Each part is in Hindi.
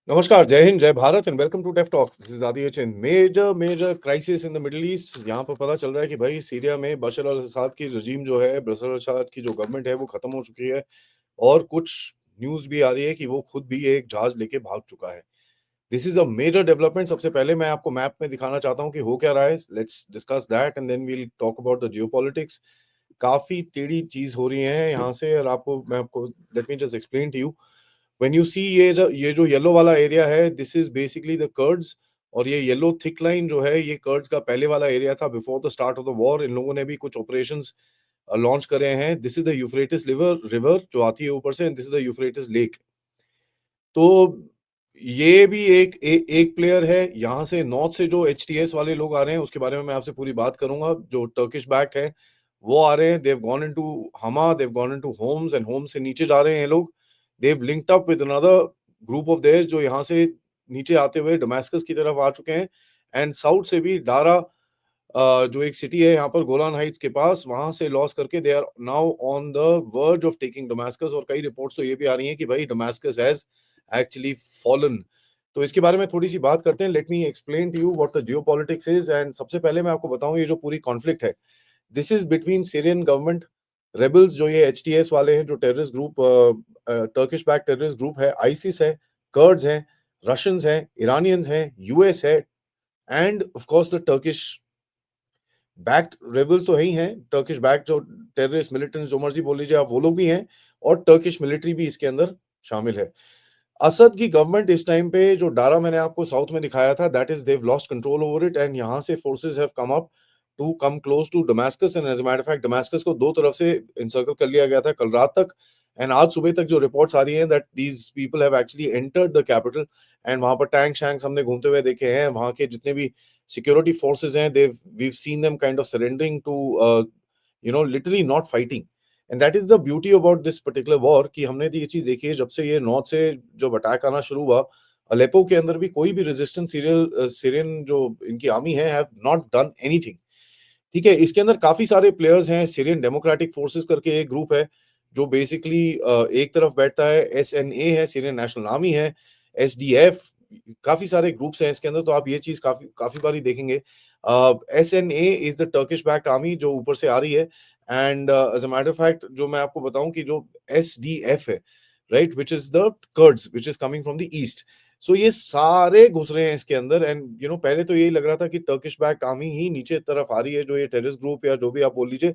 नमस्कार, जय हिंद, जय Bharat and welcome to Tef talks. This is Adi HN. Major crisis in the Middle East. यहाँ पर पता चल रहा है कि भाई सीरिया में बशर अल असद की रजीम जो है, बशर अल असद की जो गवर्नमेंट है वो खत्म हो चुकी है। और कुछ न्यूज़ भी आ रही है कि वो खुद भी एक जहाज लेके भाग चुका है। This is a major development. सबसे पहले मैं आपको मैप में दिखाना चाहता हूँ कि हो क्या रहा है। Let's discuss that and then we'll talk about the geopolitics. काफ़ी टेढ़ी चीज़ हो रही है यहाँ से, और मैं आपको let me just explain to you. When you see ये जो येलो वाला एरिया है, this is basically the Kurds. और ये येलो थिक लाइन जो है, ये कर्ड्स का पहले वाला एरिया था before the start of the war. इन लोगों ने भी कुछ ऑपरेशंस लॉन्च करे हैं। This is the Euphrates river river जो आती है ऊपर से, and this is the Euphrates lake. तो ये भी एक प्लेयर है। यहाँ से नॉर्थ से जो एचटीएस वाले लोग आ रहे हैं, उसके बारे में मैं आपसे पूरी बात करूंगा। जो टर्किश बैक्ड है वो आ रहे हैं। देव gone into Hama, they've gone into Homs, and Homs से नीचे जा रहे हैं लोग। They've linked up with another group of theirs जो यहाँ से नीचे आते हुए डमास्कस की तरफ आ चुके हैं। एंड साउथ से भी दारा, जो एक सिटी है यहाँ पर गोलान हाइट्स के पास, वहां से लॉस करके they are now on the verge of taking Damascus. और कई रिपोर्ट्स तो ये भी आ रही हैं कि भाई डमास्कस हैज एक्चुअली फॉलन। तो इसके बारे में थोड़ी सी बात करते हैं। Let me explain to you what the geopolitics is. And सबसे पहले मैं आपको बताऊं, ये जो पूरी कॉन्फ्लिक्ट है, this is between Syrian government rebels, जो ये एचटीएस वाले हैं, जो terrorist group, Turkish back terrorist group है, आईसिस है, कर्ड्स हैं, रशियंस हैं, ईरानियंस हैं, यूएस है, and of course the Turkish backed rebels तो है ही हैं। टर्किश बैक्ड जो टेररिस्ट मिलिटेंट्स, जो मर्जी बोल लीजिए आप, वो लोग भी हैं। और टर्किश मिलिट्री भी इसके अंदर शामिल है। असद की गवर्नमेंट इस टाइम पे, जो डारा मैंने आपको साउथ में दिखाया था, that is they've lost control over it. And यहाँ से forces have come up to come close to Damascus. And as a matter of fact, Damascus को दो तरफ से इंसर्कल कर लिया गया था कल रात तक। एंड आज सुबह तक जो रिपोर्ट्स आ रही हैं that these people have actually entered the capital. And वहां पर टैंक शैंक्स हमने घूमते हुए देखे हैं। वहां के जितने भी सिक्योरिटी फोर्सेस हैं, they've seen them kind of surrendering to literally not fighting. And that is the beauty about this particular war, कि हमने तो ये चीज देखी है जब से ये नॉर्थ से जब अटैक आना शुरू हुआ। अलेप्पो के अंदर भी कोई भी रेजिस्टेंस सीरियन जो इनकी आर्मी है, हैव नॉट डन एनीथिंग। ठीक है, इसके अंदर काफी सारे प्लेयर्स हैं। सीरियन डेमोक्रेटिक फोर्सेस करके एक ग्रुप है जो बेसिकली एक तरफ बैठता है। एसएनए है, सीरियन नेशनल आर्मी है, एसडीएफ, काफी सारे ग्रुप्स हैं इसके अंदर। तो आप ये चीज काफी काफी बारी देखेंगे। SNA is the Turkish backed army जो ऊपर से आ रही है। And as a matter of fact, जो मैं आपको बताऊं कि जो एसडीएफ है, right, which is the Kurds which is coming from the east. So ये सारे घुस रहे हैं इसके अंदर। एंड पहले तो यही लग रहा था कि टर्किश बैक्ड आर्मी ही नीचे तरफ आ रही है, जो ये टेररिस्ट ग्रुप या जो भी आप बोल लीजिए,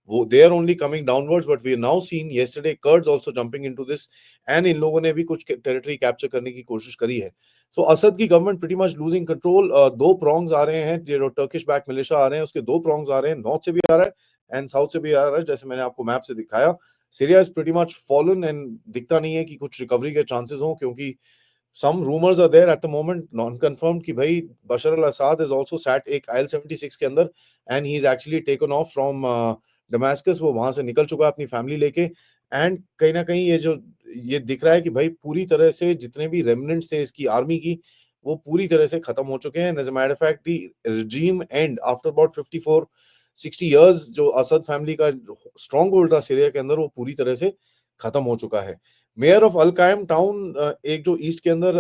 वो they are only coming downwards. But we now seen yesterday Kurds also jumping into this. And इन लोगों ने भी कुछ टेरिटरी कैप्चर करने की कोशिश करी है। सो असद की government pretty much losing control. दो प्रॉन्ग्स आ रहे हैं, जो टर्किश बैक मिलिशिया आ रहे हैं, उसके दो प्रॉन्ग्स आ रहे हैं। नॉर्थ से भी आ रहा है एंड साउथ से भी आ रहा है, जैसे मैंने आपको मैप से दिखाया। Syria is pretty much fallen, and दिखता नहीं है कि कुछ रिकवरी के चांसेस हों, क्योंकि some rumors are there at the moment, non confirmed, कि भाई बशर अल असद is also sat एक IL-76 के अंदर, and he is actually taken off from Damascus। वो वहां से निकल चुका है अपनी फैमिली लेके। एंड कहीं ना कहीं ये दिख रहा है कि भाई पूरी तरह से जितने भी रेमिनेंट्स थे इसकी आर्मी की, वो पूरी तरह से खत्म हो चुके हैं। As a matter of fact, the regime and after about 54-60 years, जो असद फैमिली का स्ट्रॉन्ग होल्ड था सीरिया के अंदर, वो पूरी तरह से खत्म हो चुका है। मेयर ऑफ अल कायम टाउन, एक जो ईस्ट के अंदर,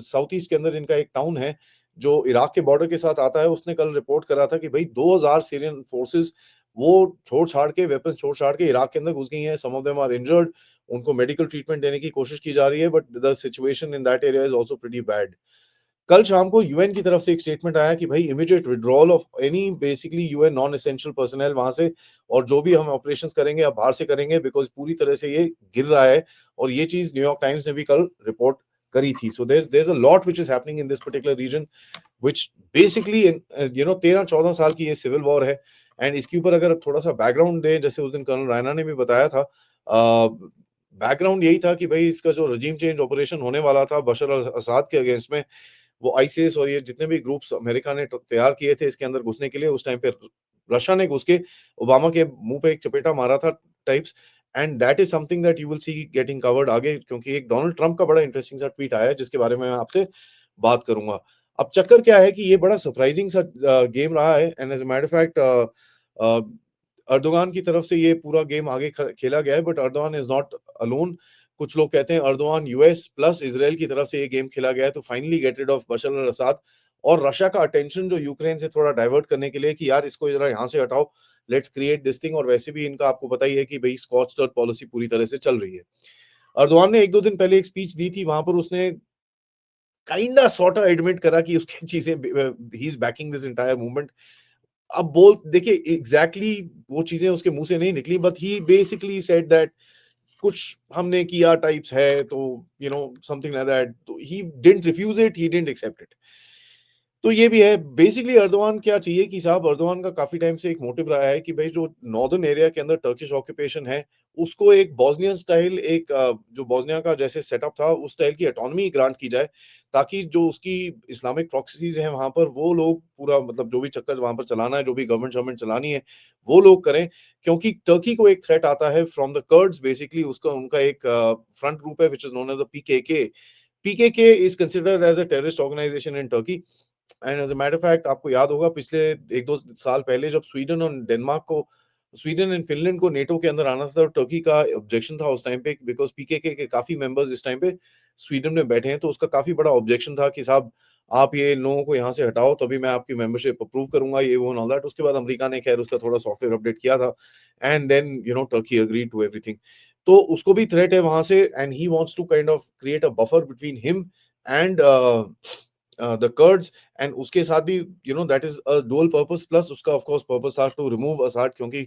साउथ ईस्ट के अंदर इनका एक टाउन है जो इराक के बॉर्डर के साथ आता है, उसने कल रिपोर्ट करा था कि भाई 2000 सीरियन फोर्सेस वो छोड़ छाड़ के, वेपन छोड़ छाड़ के इराक के अंदर घुस गई हैं। सम ऑफ देम आर इंजर्ड। उनको मेडिकल ट्रीटमेंट देने की कोशिश की जा रही है, but the situation in that area is also pretty bad. कल शाम को यूएन की तरफ से एक स्टेटमेंट आया कि भाई immediate withdrawal of any basically UN non essential personal वहां से, और जो भी हम ऑपरेशंस करेंगे अब बाहर से करेंगे, बिकॉज पूरी तरह से ये गिर रहा है। और ये चीज न्यूयॉर्क टाइम्स ने भी कल रिपोर्ट करी थी। So there is a lot which is happening in this particular region, which basically 13-14 साल की ये सिविल वॉर है। एंड इसके ऊपर अगर थोड़ा सा बैकग्राउंड दें, जैसे उस दिन कर्नल रैना ने भी बताया था, बैकग्राउंड यही था कि भाई इसका जो रजीम चेंज ऑपरेशन होने वाला था बशर अल असद के अगेंस्ट में, वो आईसीस और ये जितने भी ग्रुप्स अमेरिका ने तैयार किए थे इसके अंदर घुसने के लिए, उस टाइम पे रशिया ने घुस के ओबामा के मुंह पे एक चपेटा मारा था types. And that is something that you will see getting covered आगे, क्योंकि एक डोनाल्ड ट्रंप का बड़ा इंटरेस्टिंग सा ट्वीट आया है जिसके बारे में मैं आपसे बात करूंगा। अब चक्कर क्या है कि ये बड़ा सरप्राइजिंग सा गेम रहा है। And as a matter of fact, Erdogan की तरफ से ये पूरा गेम आगे खेला गया है, but Erdogan is not alone. कुछ लोग कहते हैं अर्दोआन यूएस प्लस इज़राइल की तरफ से ये गेम खेला गया है to finally get rid of Bashar al Assad और रशिया का अटेंशन जो यूक्रेन से थोड़ा डाइवर्ट करने के लिए कि यार इसको जरा यहाँ से हटाओ, लेट्स क्रिएट दिस थिंग। और वैसे भी इनका आपको पता ही है कि भई स्कॉच्ड अर्थ पॉलिसी पूरी तरह से चल रही है। अर्दोआन ने 1-2 दिन पहले एक स्पीच दी थी, वहाँ पर उसने काइंडा सॉर्टा एडमिट करा कि उसकी चीज़ें he is banking this entire movement. अब बोल देखिए एग्ज़ैक्टली वो चीज़ें उसके मुँह से नहीं निकली, but he basically said that कुछ हमने किया टाइप्स है, तो समथिंग लाइक दैट। तो he didn't refuse it, he didn't accept it. तो ये भी है। बेसिकली अर्दोग़ान क्या चाहिए कि साहब, अर्दोग़ान का काफ़ी टाइम से एक मोटिव रहा है कि भई जो नॉर्दर्न एरिया के अंदर टर्किश ऑक्यूपेशन है, उसको एक बोस्नियन स्टाइल, एक जो बोस्निया का जैसे सेटअप था, उस स्टाइल की ऑटोनॉमी ग्रांट की जाए, ताकि जो उसकी इस्लामिक प्रॉक्सीज़ हैं वहाँ पर, वो लोग पूरा मतलब जो भी चक्कर वहाँ पर चलाना है, जो भी गवर्नमेंट चलानी है, वो लोग करें। क्योंकि टर्की को एक थ्रेट आता है फ्रॉम द कर्ड्स, बेसिकली उसका उनका एक फ्रंट ग्रुप है which is known as the PKK. PKK is considered as a terrorist organisation in Turkey. And as a matter of fact आपको याद होगा पिछले 1-2 साल पहले जब स्वीडन एंड फिनलैंड को नेटो के अंदर आना था, तो टर्की का ऑब्जेक्शन था उस टाइम पे, बिकॉज़ पीकेके के काफ़ी मेंबर्स इस टाइम पे स्वीडन में बैठे हैं, तो उसका काफ़ी बड़ा ऑब्जेक्शन था कि साहब आप ये इन लोगों को यहाँ से हटाओ, तभी मैं आपकी मेंबरशिप अप्रूव करूँगा, ये वो एंड ऑल दैट। उसके बाद अमेरिका ने खैर उसका थोड़ा सॉफ्टवेयर अपडेट किया था, and then Turkey agreed to everything. तो उसको भी थ्रेट है वहाँ से, and he wants to kind of create a buffer between him and the Kurds. And उसके साथ भी that is a dual purpose, plus उसका ऑफ कोर्स पर्पस था टू रिमूव असाद, क्योंकि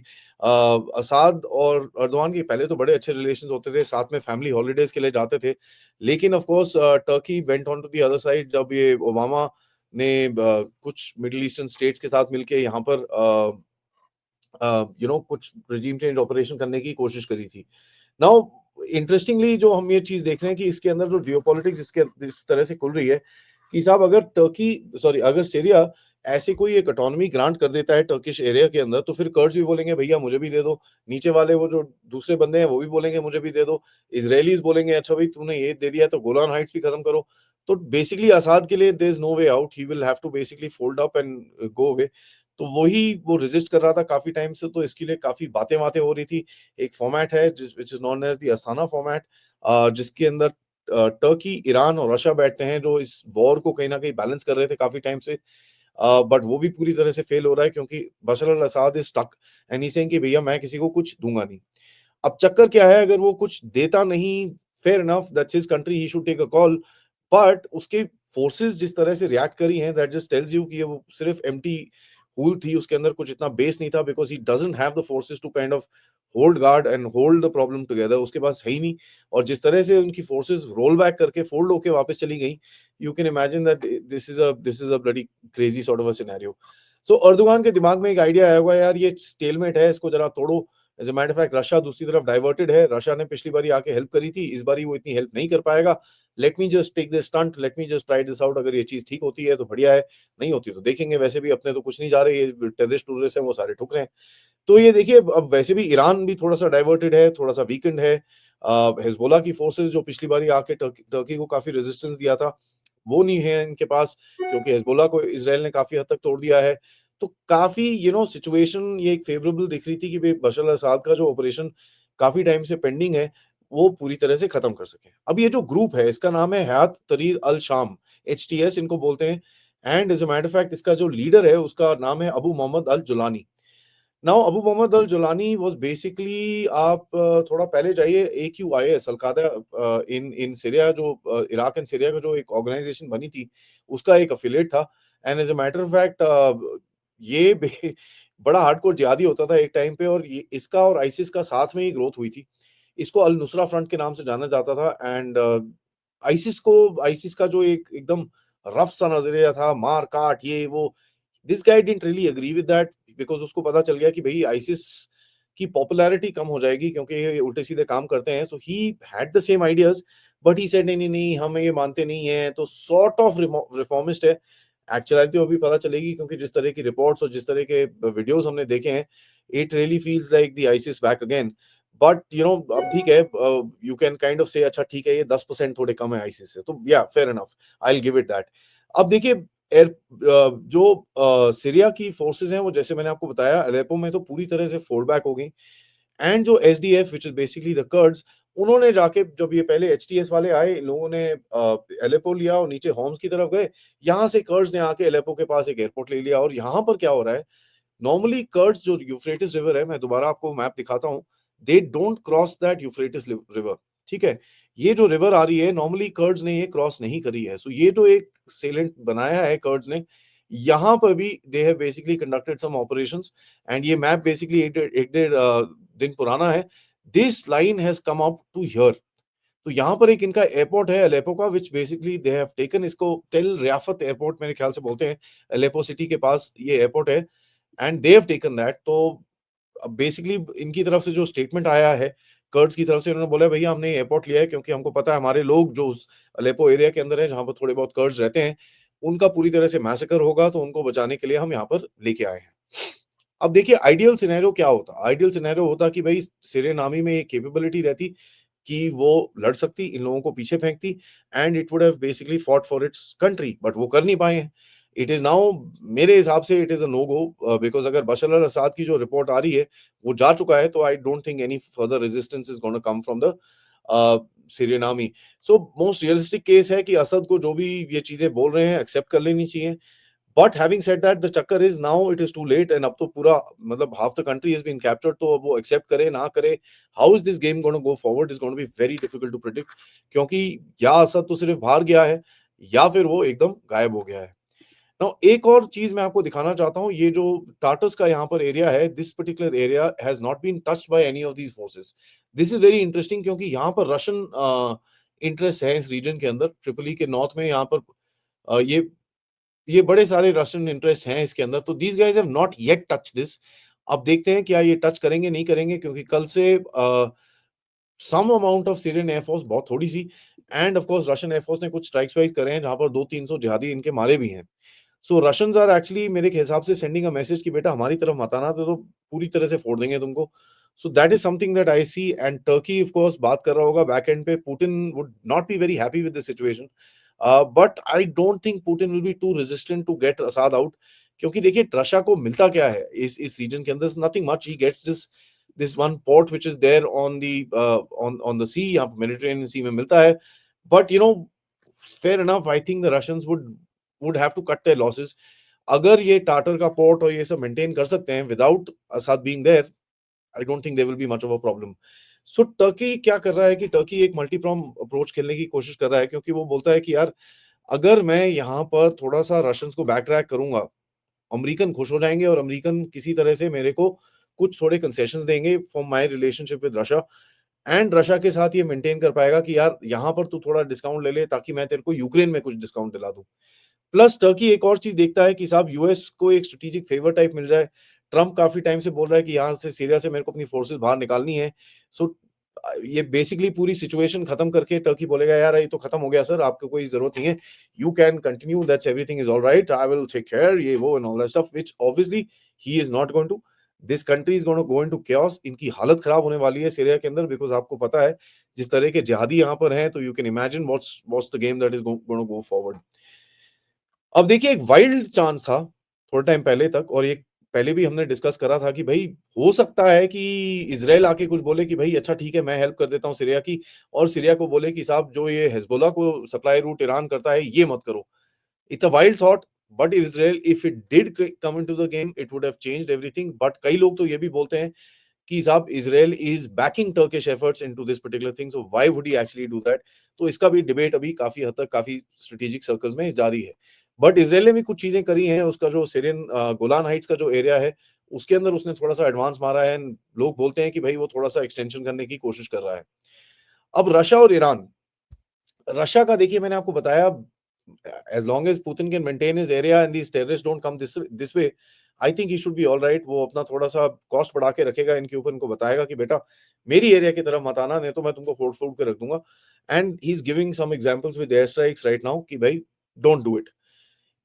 असाद और अर्दोआन के पहले तो बड़े अच्छे रिलेशंस होते थे, साथ में फैमिली हॉलिडेज के लिए जाते थे। लेकिन of course Turkey went on to the other side जब ये ओबामा ने कुछ मिडिल ईस्टर्न स्टेट्स के साथ मिलके यहाँ पर कुछ रेजिम चेंज ऑपरेशन करने की कोशिश करी थी। नाउ इंटरेस्टिंगली जो हम ये चीज़ देख रहे हैं कि इसके अंदर जो जियोपॉलिटिक्स जिस तरह से खुल रही है कि साहब, अगर सीरिया ऐसे कोई एक ऑटोनॉमी ग्रांट कर देता है टर्किश एरिया के अंदर, तो फिर कर्ड्स भी बोलेंगे भैया मुझे भी दे दो। नीचे वाले वो जो दूसरे बंदे हैं वो भी बोलेंगे मुझे भी दे दो। इज़राइलीज़ बोलेंगे अच्छा भाई तूने ये दे दिया तो गोलान हाइट्स भी खत्म करो। तो बेसिकली असाद के लिए there is no way out, he will have to basically fold up and go away. तो वो रेज़िस्ट कर रहा था काफ़ी टाइम से, तो इसके लिए काफ़ी बातें-वातें हो रही थी। एक फॉर्मेट है which is known as the Asthana format, जिसके अंदर टर्की, ईरान और रशिया बैठते हैं, जो इस वॉर को कहीं न कहीं बैलेंस कर रहे थे काफ़ी टाइम से। बट वो भी पूरी तरह से फेल हो रहा है, क्योंकि Bashar al Assad is stuck and he is saying कि भैया मैं किसी को कुछ दूँगा नहीं। अब चक्कर क्या है, अगर वो कुछ देता नहीं, fair enough, that's his country, he should take a call. But उसके फोर्सेस जिस तरह से रिएक्ट करी हैं, दैट जस्ट टेल्स यू कि ये वो सिर्फ एम्प्टी हूल थी, उसके अंदर कुछ इतना बेस नहीं था, because he doesn't have the forces to kind of hold guard and hold the problem together. उसके पास है ही नहीं। और जिस तरह से उनकी फोर्सेस रोल बैक करके फोल्ड होके वापस चली गई, you can imagine that this is a bloody crazy sort of a scenario. So Erdogan के दिमाग में एक आइडिया आया होगा, यार ये स्टेलमेट है, इसको जरा तोड़ो। As a matter of fact Russia दूसरी तरफ डाइवर्टेड है। रशिया ने पिछली बारी आके हेल्प करी थी, इस बारी वो इतनी हेल्प नहीं कर पाएगा। Let me just take this stunt, let me just try this out. अगर ये चीज़ ठीक होती है तो बढ़िया है, नहीं होती तो देखेंगे। वैसे भी अपने तो कुछ नहीं जा रहे, ये टेररिस्ट-टूरिस्ट हैं वो सारे ठुक रहे हैं। तो ये देखिए, अब वैसे भी ईरान भी थोड़ा-सा डाइवर्टेड है, थोड़ा-सा वीकेंड है। हिज़बुल्लाह की फोर्सेस जो पिछली बारी आके टर्की को काफ़ी रेजिस्टेंस दिया था, वो नहीं है इनके पास, क्योंकि हिज़बुल्लाह को इज़राइल ने काफ़ी हद तक तोड़ दिया है। तो काफ़ी सिचुएशन ये एक फेवरेबल दिख रही थी कि भई बशर अल-असाद का जो ऑपरेशन काफ़ी टाइम से पेंडिंग है, वो पूरी तरह से खत्म कर सकें। अब ये जो ग्रुप है, इसका नाम है हयात तहरीर अल-शाम, एचटीएस इनको बोलते हैं। And as a matter of fact इसका जो लीडर है, उसका नाम है Abu Mohammad al Julani. Now Abu Mohammad al Julani was basically, आप थोड़ा पहले जाइए, AQIS al Qaeda in in Syria, जो इराक एंड सीरिया का जो एक ऑर्गेनाइजेशन बनी थी, उसका एक एफिलिएट था। And as a matter of fact ये बे बड़ा हार्डकोर जिहादी होता था एक टाइम पे, और ये इसका और आईसिस का साथ में ही ग्रोथ हुई थी। इसको अल-नुसरा फ्रंट के नाम से जाना जाता था। एंड आईसिस का जो एक एकदम रफ सा नज़रिया था, मार-काट ये वो, this guy didn't really agree with that, because उसको पता चल गया कि भई आईसिस की पॉपुलैरिटी कम हो जाएगी, क्योंकि ये उल्टे-सीधे काम करते हैं। So he had the same ideas, but he said नहीं, नहीं, नहीं, हम ये मानते नहीं हैं। तो सॉर्ट ऑफ रिफॉर्मिस्ट है। एक्चुअलिटी अभी पता चलेगी, क्योंकि जिस तरह की रिपोर्ट्स और जिस तरह के वीडियोज़ हमने देखे हैं, it really feels like the ISIS back again. But अब ठीक है, यू कैन काइंड ऑफ से अच्छा ठीक है, ये 10% थोड़े कम है आईसिस से, तो या fair enough, I will give it that. अब देखिए, जो सीरिया की फोर्सेस हैं, वो जैसे मैंने आपको बताया, अलेप्पो में तो पूरी तरह से फोल्ड बैक हो गई। एंड जो SDF which is basically the curds, उन्होंने जाके जब ये पहले एचटीएस वाले आए, इन लोगों ने एलेपो लिया और नीचे होम्स की तरफ गए। यहाँ से कर्ड्स ने आके एलेपो के पास एक एयरपोर्ट ले लिया और यहाँ पर क्या हो रहा है, नॉर्मली कर्ड्स जो यूफ्रेटिस रिवर है, मैं दोबारा आपको मैप दिखाता हूँ, they don't cross that Euphrates river, ठीक है? ये जो रिवर आ रही है, नॉर्मली कर्ड्स ने ये क्रॉस नहीं करी है। सो ये जो एक सेलेंट बनाया है कर्ड्स ने, यहाँ पर भी they have basically conducted some operations and ये मैप बेसिकली एक डेढ़ दिन पुराना है। This line has come up to here. तो यहाँ पर एक इनका एयरपोर्ट है अलेपो का, which basically they have taken, इसको तेल रियाफत एयरपोर्ट मेरे ख्याल से बोलते हैं। अलेपो सिटी के पास ये एयरपोर्ट है and they have taken that. तो बेसिकली इनकी तरफ से जो स्टेटमेंट आया है कर्ड्स की तरफ से, उन्होंने बोला भैया हमने एयरपोर्ट लिया है क्योंकि हमको पता है हमारे लोग जो उस अलेपो एरिया के अंदर है जहां पर थोड़े बहुत कर्ड्स रहते हैं, उनका पूरी तरह से मैसेकर होगा, तो उनको बचाने के लिए हम यहाँ पर लेके आए हैं। अब देखिए आइडियल सिनेरियो क्या होता, आइडियल सिनेरियो होता कि भाई सीरियन आर्मी में एक कैपेबिलिटी रहती कि वो लड़ सकती, इन लोगों को पीछे फेंकती and it would have basically fought for its country, but वो कर नहीं पाए हैं। इट इज नाउ, मेरे हिसाब से it is a no go, because अगर बशर अल असद की जो रिपोर्ट आ रही है वो जा चुका है, तो आई don't think any further resistance is gonna come from the Syrian army. So most realistic case है कि असद को जो भी ये चीजें बोल रहे हैं एक्सेप्ट कर लेनी चाहिए। But having said that, the चक्कर is now it is too late and अब तो पूरा मतलब half the country has been captured, तो अब वो एक्सेप्ट करे ना करे, how is this game gonna go forward is gonna be very difficult to predict, क्योंकि या असद तो सिर्फ बाहर गया है या फिर वो एकदम गायब हो गया है। नाउ एक और चीज मैं आपको दिखाना चाहता हूँ, ये जो टाटस का यहाँ पर एरिया है, this particular area has not been touched by any of these forces. This is very interesting क्योंकि यहाँ पर रशियन इंटरेस्ट है इस रीजन के अंदर, ट्रिपली के नॉर्थ में यहाँ पर ये बड़े सारे रशियन इंटरेस्ट हैं इसके अंदर, तो these guys have not yet touch this. अब देखते हैं क्या ये टच करेंगे नहीं करेंगे, क्योंकि कल से some amount of Syrian air force, बहुत थोड़ी सी, and of course Russian air force ने कुछ स्ट्राइक्स वाइक्स करे हैं जहां पर 200-300 जिहादी इनके मारे भी हैं। सो रशियंस आर एक्चुअली मेरे हिसाब से सेंडिंग अ मैसेज कि बेटा हमारी तरफ मत आना, तो पूरी तरह से फोड़ देंगे तुमको। So that is something that I see, and Turkey of course बात कर रहा होगा बैक एंड पे, Putin would not be very happy with the situation, but I don't think Putin will be too resistant to get Assad out, क्योंकि देखिए रशिया को मिलता क्या है इस रीजन के अंदर, nothing much, he gets this one port which is there on the on the sea, यहाँ मेडिटेरेनियन सी में मिलता है। But you know, fair enough, I think the Russians would have to cut their losses. अगर ये टाटर का पोर्ट और ये सब मेंटेन कर सकते हैं without Assad being there, I don't think there will be much of a problem. So Turkey क्या कर रहा है कि टर्की एक मल्टी प्रॉम अप्रोच खेलने की कोशिश कर रहा है, क्योंकि वो बोलता है कि यार अगर मैं यहाँ पर थोड़ा-सा रशियंस को बैक ट्रैक करूँगा, अमेरिकन खुश हो जाएँगे और अमेरिकन किसी तरह से मेरे को कुछ थोड़े कंसेशंस देंगे for my relationship with Russia, and Russia के साथ ये मेंटेन कर पाएगा कि यार यहाँ पर तू थोड़ा डिस्काउंट ले ले ताकि मैं तेरे को यूक्रेन में कुछ डिस्काउंट दिला दूँ। प्लस टर्की एक और चीज़ देखता है कि साहब यूएस को एक स्ट्रैटेजिक फेवर टाइप मिल जाए। ट्रम्प काफ़ी टाइम से बोल रहा है कि यहाँ से सीरिया से मेरे को अपनी फोर्सेस बाहर निकालनी है। सो ये बेसिकली पूरी सिचुएशन खत्म करके टर्की बोलेगा यार ये तो खत्म हो गया सर, आपको कोई ज़रूरत नहीं है। You can continue, that's everything is alright, I will take care, ये वो and all that stuff, which obviously he is not going to. This country is gonna go into chaos, इनकी हालत खराब होने वाली है सीरिया के अंदर, बिकॉज़ आपको पता है जिस तरह के जिहादी यहाँ पर हैं, तो you can imagine what's the game that is gonna go forward. अब देखिए एक वाइल्ड चांस था थोड़े टाइम पहले तक, और ये पहले भी हमने डिस्कस करा था कि भाई हो सकता है कि इजराइल आके कुछ बोले कि भाई अच्छा ठीक है मैं हेल्प कर देता हूँ सीरिया की, और सीरिया को बोले कि साहब जो ये हिजबुल्लाह को सप्लाई रूट ईरान करता है ये मत करो। It's a wild thought, but Israel if it did come into the game it would have changed everything. But कई लोग तो ये भी बोलते हैं कि साहब Israel is banking Turkish efforts into this particular thing, so why would he actually do that. तो इसका भी डिबेट अभी काफी हद तक काफी स्ट्रेटेजिक सर्कल्स में जारी है। बट इजराइल ने भी कुछ चीजें करी हैं, उसका जो सीरियन गोलान हाइट्स का जो एरिया है उसके अंदर उसने थोड़ा सा एडवांस मारा है, and लोग बोलते हैं कि भाई वो थोड़ा सा एक्सटेंशन करने की कोशिश कर रहा है। अब रशिया और ईरान, रशिया का देखिए मैंने आपको बताया, as long as Putin can maintain his area and these terrorists don't come this way, I think he should be all right। वो अपना थोड़ा सा कॉस्ट बढ़ा के रखेगा इनके ऊपर, इनको बताएगा कि बेटा मेरी एरिया की तरफ मत आना, नहीं तो मैं तुमको फोड़ फोड़ के रख दूंगा। And he is giving some examples with air strikes right now कि भाई डोंट डू इट।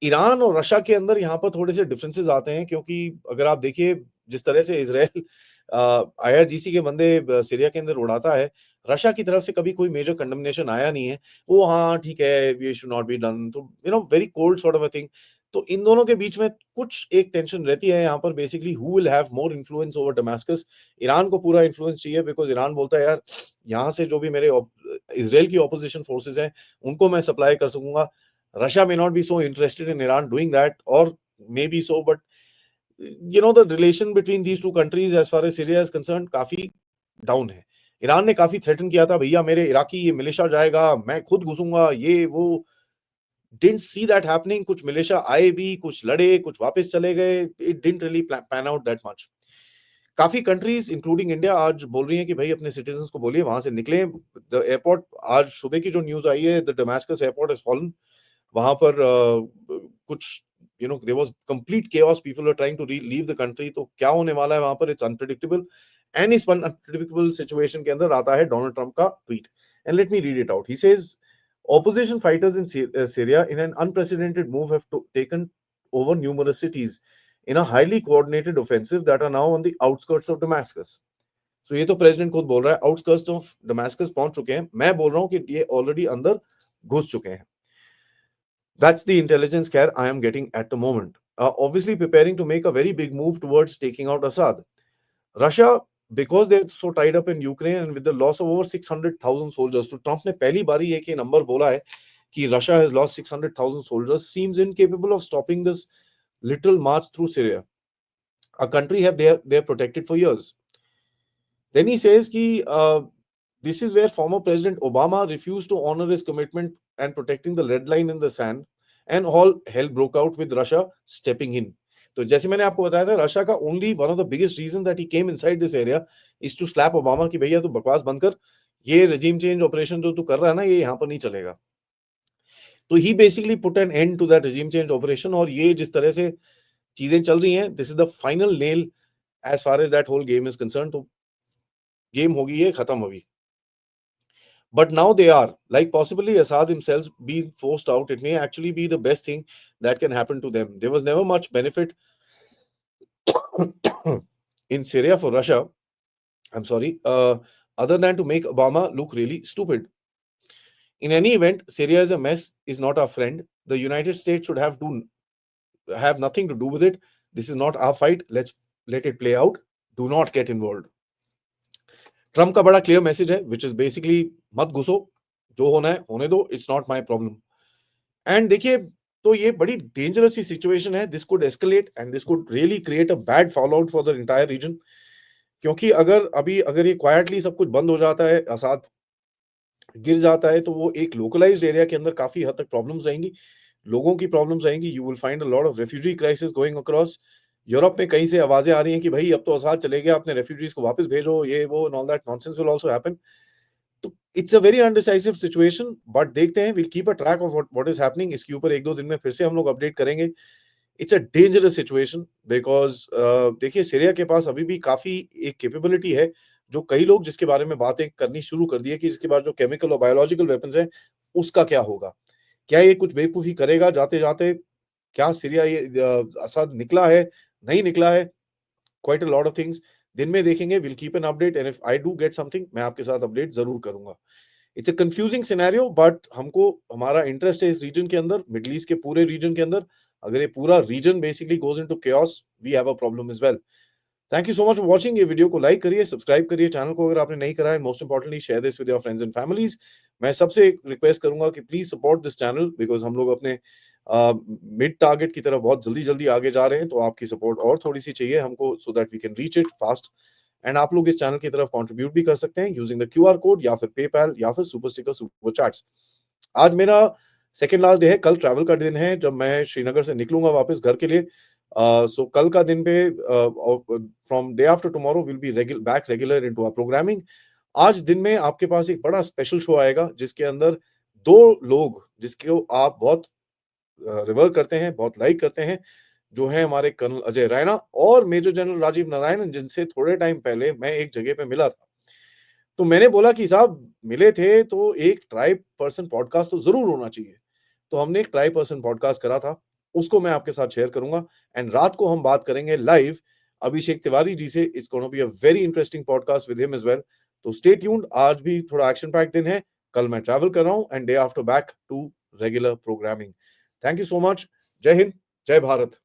ईरान और रशिया के अंदर यहाँ पर थोड़े से डिफरेंसेस आते हैं, क्योंकि अगर आप देखिए जिस तरह से इसराइल आईआरजीसी के बंदे सीरिया के अंदर उड़ाता है, रशिया की तरफ से कभी कोई मेजर कंडमनेशन आया नहीं है। वो हाँ ठीक है ये शुड नॉट बी डन, तो you know very cold sort of a thing. तो इन दोनों के बीच में कुछ एक टेंशन रहती है यहाँ पर basically who will have more influence over Damascus. Iran को पूरा इन्फ्लुएंस चाहिए बिकॉज ईरान बोलता है यार यहाँ से जो भी मेरे इसराइल की ऑपोजिशन फोर्सेस हैं उनको मैं सप्लाई कर सकूंगा। Russia may not be so interested in Iran doing that और may be so but the relation between these two countries as far as Syria is concern काफी डाउन है। ईरान ने काफी थ्रेटन किया था भैया मेरे इराकी ये मिलिशा जाएगा मैं खुद घुसूंगा ये वो didn't see that happening। कुछ मिलिशिया आए भी कुछ लड़े कुछ वापस चले गए it didn't really pan out that much। काफी कंट्रीज इंक्लूडिंग इंडिया आज बोल रही हैं कि भाई अपने सिटीजन्स को बोलिए वहां से निकले। द एयरपोर्ट आज सुबह की जो न्यूज आई है the Damascus airport has fallen. वहां पर कुछ there was complete chaos people were trying to leave the country. तो क्या होने वाला है वहां पर इट्स अनप्रेडिक्टेबल एंड इस अनप्रेडिक्टेबल सिचुएशन के अंदर आता है डोनाल्ड ट्रंप का tweet and let me read it out. He says opposition fighters in Syria in an unprecedented move have taken over numerous cities in a highly coordinated offensive that are now on the outskirts of Damascus। So ये तो प्रेसिडेंट खुद बोल रहा है आउटस्कर्ट्स ऑफ डमास्कस पहुंच चुके हैं। मैं बोल रहा हूं कि ये ऑलरेडी अंदर घुस चुके हैं। That's the intelligence scare I am getting at the moment। Obviously preparing to make a very big move towards taking out Assad। Russia, because they're so tied up in Ukraine and with the loss of over 600,000 soldiers, तो ट्रंप ने पहली बारी एक ये नंबर बोला है कि Russia has lost 600,000 soldiers, seems incapable of stopping this literal march through Syria, a country they have protected for years। Then he says कि this is where former President Obama refused to honor his commitment and protecting the red line in the sand, and all hell broke out with Russia stepping in। तो जैसे मैंने आपको बताया था रशिया का only one of the biggest reason that he came inside this area is to slap Obama कि भैया तू बकवास बंद कर, ये रेजिम चेंज ऑपरेशन जो तू कर रहा है ना ये यहाँ पर नहीं चलेगा। तो he basically put an end to that regime change operation और ये जिस तरह से चीजें चल रही हैं this is the final nail as far as that whole game is concern. तो गेम होगी ये खत्म होगी। But now they are, like possibly Assad himself being forced out, it may actually be the best thing that can happen to them। There was never much benefit in Syria for Russia, I'm sorry, other than to make Obama look really stupid। In any event, Syria is a mess, is not our friend। The United States should have nothing to do with it। This is not our fight, let's let it play out, do not get involved। Trump का बड़ा क्लियर मैसेज है विच इज बेसिकली मत घुसो, जो होना है होने दो, it's not my problem. And देखिए तो ये बड़ी डेंजरस सी सिचुएशन है। This could escalate and this could really create a bad fall out for the entire reason. क्योंकि अगर ये क्वाइटली सब कुछ बंद हो जाता है, असाद गिर जाता है, तो वो एक लोकलाइज्ड एरिया के अंदर काफी हद तक प्रॉब्लम्स रहेंगी, लोगों की प्रॉब्लम्स रहेंगी। You will find a lot of refugee crisis going across. Europe में कहीं से आवाजें आ रही हैं कि भाई अब तो असाद चले गया, अपने रेफ्यूजीज को वापस भेजो, ये वो and all that nonsense will also happen. तो it's a very undecisive situation, but देखते हैं, will keep a track of what is happening. इसके ऊपर एक दो दिन में फिर से हम लोग अपडेट करेंगे। It's a dangerous situation because देखिए सीरिया के पास अभी भी काफी एक कैपेबिलिटी है, जो कई लोग जिसके बारे में बातें करनी शुरू कर दी है कि इसके बाद जो केमिकल और बायोलॉजिकल वेपन्स हैं उसका क्या होगा, क्या ये कुछ बेवकूफी करेगा जाते जाते, क्या सीरिया ये असद निकला है नहीं निकला है, quite a lot of things दिन में देखेंगे। Will keep an update and if I do get something मैं आपके साथ अपडेट जरूर करूंगा। It's a confusing scenario, but हमको हमारा इंटरेस्ट है इस रीजन के अंदर, मिडिल ईस्ट के पूरे रीजन के अंदर। अगर ये पूरा region basically goes into chaos, we have a problem as well. Thank you so much for watching. ये वीडियो को लाइक करिए, सब्सक्राइब करिए चैनल को अगर आपने नहीं करा है, most importantly share this with your friends and families. मैं सबसे एक रिक्वेस्ट करूंगा कि please support this channel because हम लोग अपने मिड टारगेट की तरफ बहुत जल्दी जल्दी आगे जा रहे हैं, तो आपकी सपोर्ट और थोड़ी सी चाहिए हमको so that we can reach it fast. And आप लोग इस चैनल की तरफ कंट्रीब्यूट भी कर सकते हैं यूजिंग द क्यूआर कोड या फिर पेपैल या फिर सुपर स्टिकर सुपर चैट्स। आज मेरा सेकंड लास्ट डे है, कल ट्रैवल का दिन है जब मैं श्रीनगर से निकलूंगा वापस घर के लिए। सो कल का दिन पे from day after tomorrow will be back regular into our programming. आज दिन में आपके पास एक बड़ा स्पेशल शो आएगा जिसके अंदर दो लोग जिसको आप बहुत रिवर करते हैं, बहुत लाइक करते हैं, जो है हमारे कर्नल अजय रैना और मेजर जनरल राजीव नारायण, जिनसे थोड़े टाइम पहले मैं एक जगह पे मिला था। तो मैंने बोला कि साहब मिले थे तो एक ट्राइब पर्सन पॉडकास्ट तो जरूर होना चाहिए। तो हमने एक ट्राइब पर्सन पॉडकास्ट करा था, उसको मैं आपके साथ शेयर करूंगा। एंड रात को हम बात करेंगे लाइव अभिषेक तिवारी जी से। It's gonna be a very interesting podcast with him as well. तो स्टे ट्यून्ड, आज भी थोड़ा एक्शन पैक्ड दिन है, कल मैं ट्रैवल कर रहा हूं and day after back to regular programming. Thank you so much. जय हिंद, जय भारत।